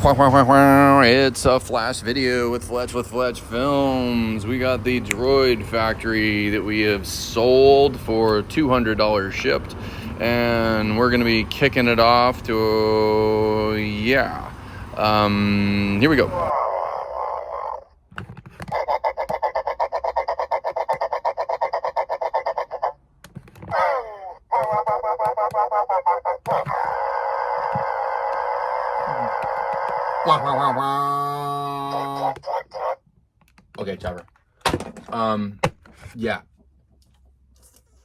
It's a flash video with Fletch Films. We got the Droid factory that we have sold for $200 shipped, and we're gonna be kicking it off to here we go. Okay, Chopper. Yeah.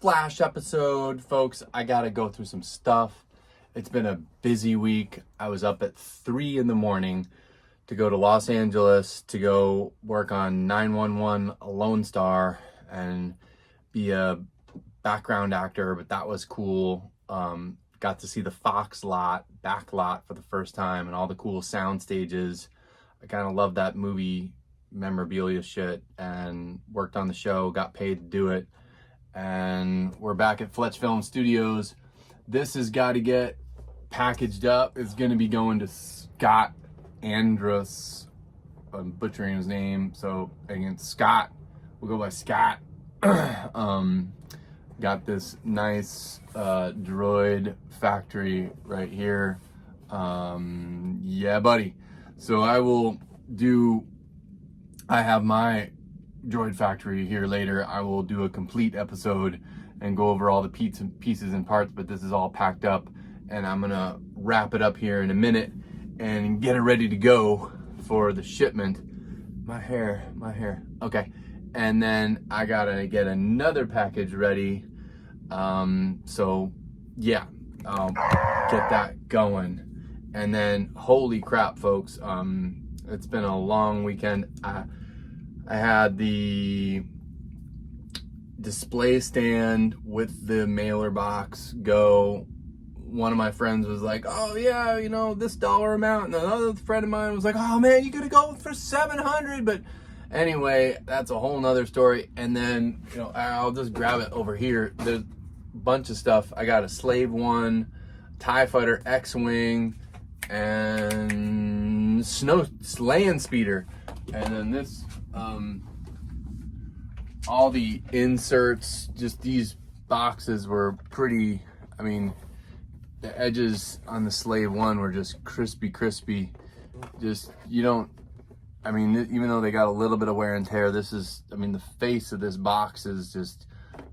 Flash episode, folks. I gotta go through some stuff. It's been a busy week. I was up at 3 in the morning to go to Los Angeles to go work on 911 Lone Star and be a background actor, but that was cool. Got to see the Fox back lot for the first time and all the cool sound stages. I kind of love that movie memorabilia shit and worked on the show, got paid to do it. And we're back at Fletch Film Studios. This has got to get packaged up. It's going to be going to Scott Andrus. I'm butchering his name. So again, Scott, we'll go by Scott. Got this nice Droid factory right here. Yeah, buddy. So I have my Droid factory here later. I will do a complete episode and go over all the pieces and parts, but this is all packed up and I'm gonna wrap it up here in a minute and get it ready to go for the shipment. My hair. Okay. And then I gotta get another package ready. So yeah, I'll get that going. And then holy crap, folks, it's been a long weekend. I had the display stand with the mailer box go. One of my friends was like, oh yeah, you know, this dollar amount. And another friend of mine was like, oh man, you gotta go for 700. But anyway, that's a whole nother story. And then, you know, I'll just grab it over here. There's a bunch of stuff. I got a Slave 1, TIE Fighter X-Wing, and land speeder. And then this, all the inserts, just these boxes were pretty, I mean, the edges on the Slave 1 were just crispy. Just, you don't, I mean, even though they got a little bit of wear and tear, this is, I mean, the face of this box is just,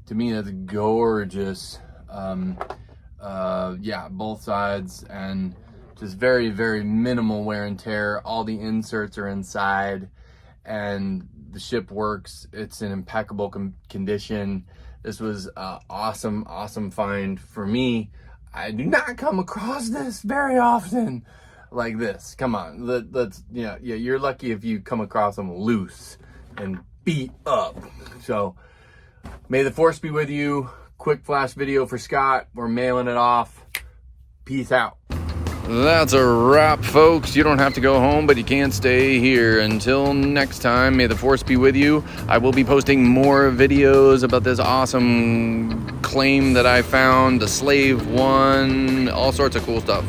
to me, that's gorgeous. Yeah, both sides, and just very, very minimal wear and tear. All the inserts are inside, and the ship works. It's in impeccable condition. This was awesome find for me. I do not come across this very often like this. Come on, let's yeah, you're lucky if you come across them loose and beat up. So may the force be with you. Quick flash video for Scott. We're mailing it off. Peace out. That's a wrap, folks. You don't have to go home, but you can't stay here. Until next time, may the force be with you. I will be posting more videos about this awesome claim that I found, the Slave 1, all sorts of cool stuff.